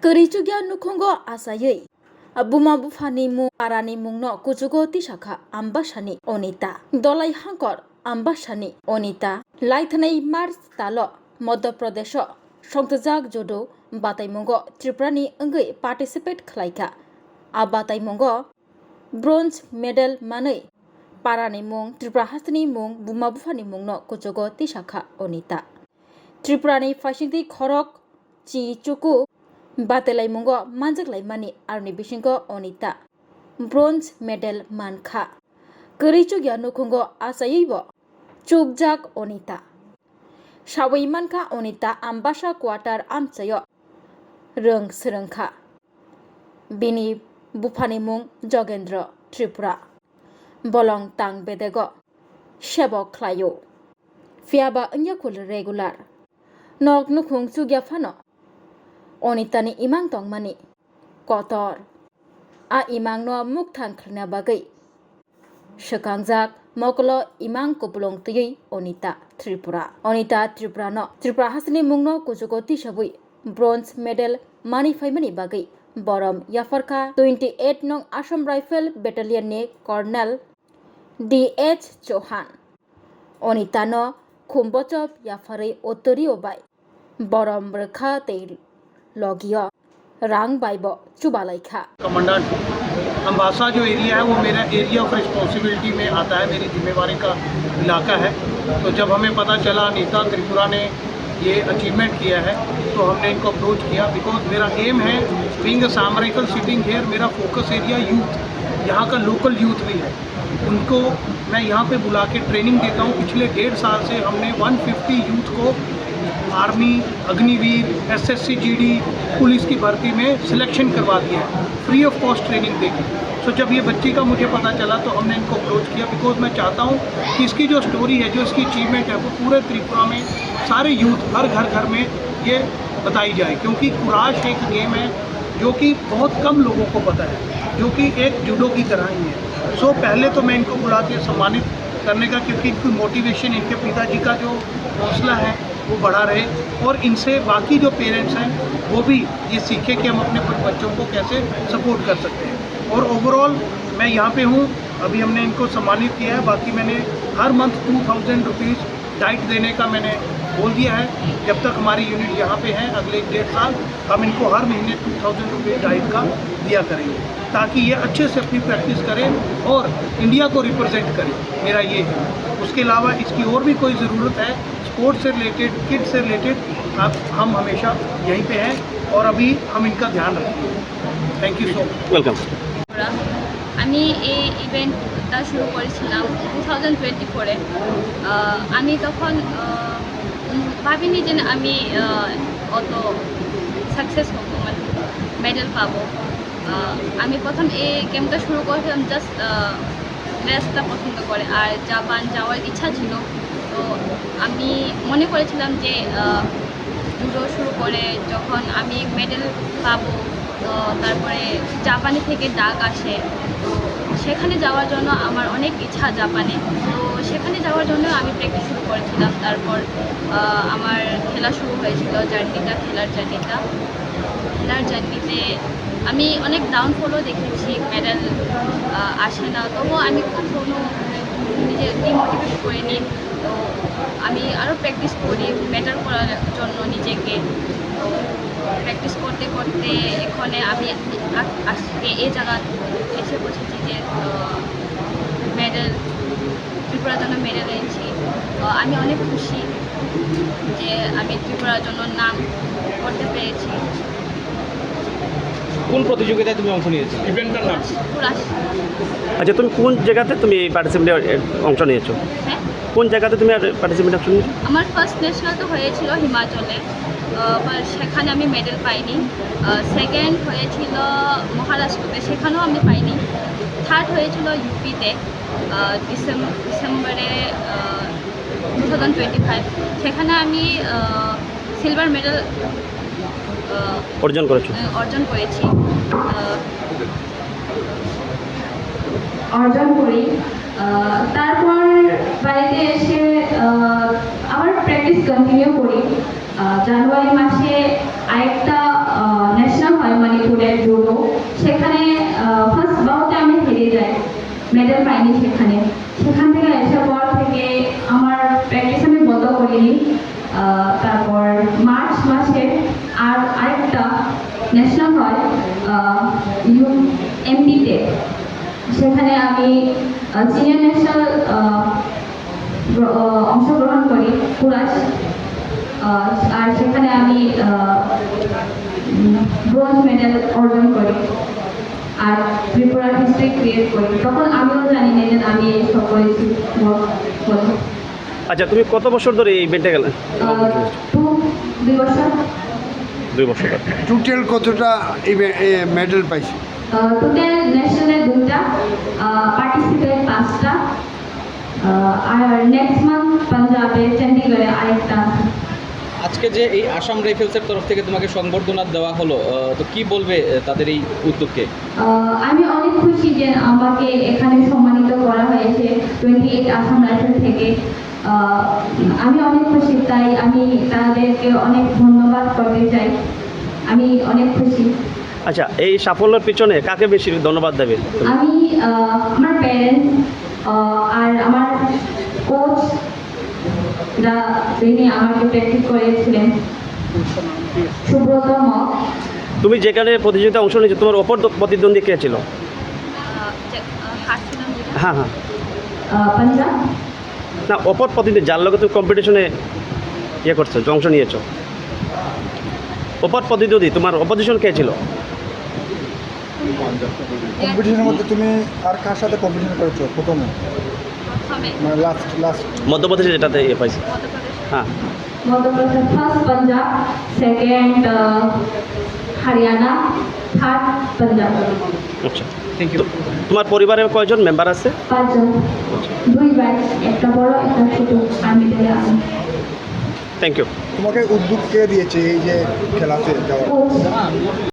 Kerichugya nukhongo asayei Buma bufani mu parani mungno kuchugo tisaka ambashani onita dolai hankor ambashani onita laithanai mars talo Madhya Pradesh Songtjak jodo batai mungo Triprani engai participate khlaika abatai mungo bronze medal manei parani mung Tripura hastani mung Buma bufani mungno kuchugo tisaka onita Triprani fashingti khorok chi chuku Batelai mungo manjak laimani arni bisingko onita bronze medal mankha Kerichugya nukhongo asayeibo chukjak onita Sawai mankha onita ambasha quarter amchayo rung srungkha bini bufani mung Jogendra Tripura bolong tang bedego shebo khlayo fiaba anyakul regular nok nukhung chugya phano Onitani imang tongmani kotor a imang no mukthang khlna bagai shakangjak moklo imang kupulong tui onita Tripura no Tripura hasni mungno kujugo tisabui bronze medal mani faimani bagai borom yafarka 28 nong Assam Rifle Battalion ni Colonel D.H. Chauhan onita no khumbochop yafari ottori obai borom rekha teil Logio Rang Baibo Chubalaikha commandant Ambassa जो area है वो मेरा area of responsibility में आता है, मेरी जिम्मेवारी का इलाका है। तो जब हमें पता चला अनीता त्रिपुरा ने ये अचीवमेंट किया है तो हमने इनको अप्रोच किया बिकॉज मेरा एम है being a Assam rifle sitting here, मेरा फोकस एरिया यूथ, यहाँ का लोकल यूथ भी है, उनको मैं यहाँ पे बुला के ट्रेनिंग देता हूँ। पिछले 1.5 साल से हमने 150 यूथ को army, Agniveer, SSC GD, police की भर्ती में सिलेक्शन करवा दिया है फ्री ऑफ कॉस्ट ट्रेनिंग देकर। सो जब ये बच्ची का मुझे पता चला तो हमने इनको अप्रोच किया बिकॉज मैं चाहता हूँ कि इसकी जो स्टोरी है, जो इसकी अचीवमेंट है, वो पूरे त्रिपुरा में सारे यूथ हर घर में ये बताई जाए, क्योंकि कुराश एक गेम है जो कि बहुत कम लोगों को पता है, जो कि एक जूडो की तरह ही है। सो पहले तो मैं इनको बुला के सम्मानित करने का, क्योंकि इनकी मोटिवेशन, इनके पिताजी का जो हौसला है वो बढ़ा रहे और इनसे बाकी जो पेरेंट्स हैं वो भी ये सीखे कि हम अपने बच्चों को कैसे सपोर्ट कर सकते हैं। और ओवरऑल मैं यहाँ पे हूँ, अभी हमने इनको सम्मानित किया है, बाकी मैंने हर मंथ 2000 रुपीज़ डाइट देने का मैंने बोल दिया है। जब तक हमारी यूनिट यहाँ पे है अगले 1.5 साल हम इनको हर महीने 2000 रुपीज़ डाइट का दिया करेंगे, ताकि ये अच्छे से अपनी प्रैक्टिस करें और इंडिया को रिप्रेजेंट करें, मेरा ये है। उसके अलावा इसकी और भी कोई ज़रूरत है स्पोर्ट्स से रिलेटेड, किड्स से रिलेटेड, हम हमेशा यहीं पे हैं और अभी हम इनका ध्यान रखेंगे। Thank you so much. Welcome. আমি এই ইভেন্টটা শুরু করেছিলাম 2024-এ। আমি তখন ভাবিনি যে আমি অত সাকসেস হব, মানে মেডেল পাবো। আমি প্রথম এই গেমটা শুরু করেছিলাম জাস্ট রেসটা পছন্দ করে, আর জাপান যাওয়ার ইচ্ছা ছিল। তো আমি মনে করেছিলাম যে জুডো শুরু করে যখন আমি মেডেল পাবো, তো তারপরে জাপানে থেকে ডাক আসে, তো সেখানে যাওয়ার জন্য আমার অনেক ইচ্ছা জাপানে। তো সেখানে যাওয়ার জন্য আমি প্র্যাকটিস শুরু করেছিলাম। তারপর আমার খেলা শুরু হয়েছিল, খেলার জার্নিতে আমি অনেক ডাউনফলও দেখেছি, মেডেল আসে না, তবুও আমি কখনো নিজে ডিমোটিভেট করিনি। তো আমি আরও প্র্যাকটিস করি বেটার করার জন্য নিজেকে। তো প্র্যাকটিস করতে করতে এখানে আমি আজকে এই জায়গা এসে পৌঁছেছি যে মেডেল, ত্রিপুরার জন্য মেডেল এনেছি। তো আমি অনেক খুশি যে আমি ত্রিপুরার জন্য নাম করতে পেরেছি। কোন প্রতিযোগিতায় তুমি অংশ নিয়েছো? ইভেন্টটার নাম? কুরাশ। আচ্ছা, তুমি কোন জায়গাতে তুমি পার্টিসিপেটে অংশ নিয়েছো? হ্যাঁ, কোন জায়গাতে তুমি পার্টিসিপেটে অংশ নিয়েছো? আমার ফার্স্ট ন্যাশনাল তো হয়েছিল হিমাচলে, সেখানে আমি মেডেল পাইনি। সেকেন্ড হয়েছিল মহারাষ্ট্রতে, সেখানেও আমি পাইনি। থার্ড হয়েছিল ইউপিতে ডিসেম্বরে 2025, সেখানে আমি সিলভার মেডেল অর্জন করেছি। তারপর বাড়িতে এসে আবার প্র্যাকটিস কন্টিনিউ করি। জানুয়ারি মাসে আরেকটা ন্যাশনাল পাইনি সেখান থেকে আসার পর থেকে আমার প্র্যাকটিস আমি বন্ধ করিনি। তারপর মার্চ মাসে আরেকটা ন্যাশনাল হয় UMD-তে, সেখানে আমি সিনিয়র ন্যাশনাল অংশগ্রহণ করি কুরাশ, আর সেখানে আমি ব্রোঞ্জ মেডেল অর্জন করি আর ত্রিপুরার হিস্ট্রি ক্রিয়েট করি। তখন আমিও জানি না যে আমি এইসব করেছি বলে। আচ্ছা, তুমি কত বছর ধরে এই ইভেন্টে গেলে? 2 বছর। 2 বছর ধরে। টোটাল কতটা মেডেল পাইছে? টোটাল ন্যাশনালে 2টা, পার্টিসিপেট 5টা, আর নেক্সট মান্থ পাঞ্জাবে চণ্ডীগড়ে আরেকটা। আজকে যে এই আসাম রাইফেলসের তরফ থেকে তোমাকে সংবর্ধনা দেওয়া হলো, তো কি বলবে তাদের এই উদ্যোগকে? আমি অনেক খুশি যে আমাকে এখানে সম্মানিত করা হয়েছে 28 আসাম রাইফেল থেকে। আমি অনেক খুশি, তাই আমি তাদেরকে অনেক ধন্যবাদ করতে চাই। আমি অনেক খুশি। আচ্ছা, এই সাফল্যের পিছনে কাকে বেশি ধন্যবাদ দেবে? আমি আমার প্যারেন্টস আর আমার কোচ যিনি আমাকে প্র্যাকটিস করেছিলেন, সুব্রত মক। তুমি যেখানে প্রতিযোগিতা অংশ নিয়েছো, তোমার অপর প্রতিদ্বন্দ্বী কে ছিল? হাসছিলাম যেটা হ্যাঁ হ্যাঁ, পাঞ্জাব। না, অপর প্রতিদ্বন্দ্বী যার লগে তুমি কম্পিটিশনে করছো, অংশ নিয়েছো, অপর প্রতিদ্বন্দ্বী তোমার অপোজিশন কে ছিল? কম্পিটিশনের মধ্যে তুমি আর কার সাথে কম্পিটিশন করেছো প্রথমে? প্রথমে মানে লাস্ট মধ্যপ্রদেশে যেটাতে পাইছি। মধ্যপ্রদেশ, হ্যাঁ, Madhya Pradesh, first Punjab, second Haryana, third Punjab. আচ্ছা, তোমার পরিবারে কয়জন মেম্বার আছে? 5 জন, 2 ভাই, একটা বড় একটা ছোট, আর মিডলে আমি। Thank you. তোমাকে উদ্যোগ কে দিয়েছে এই যে খেলাতে যাওয়া? কোচ।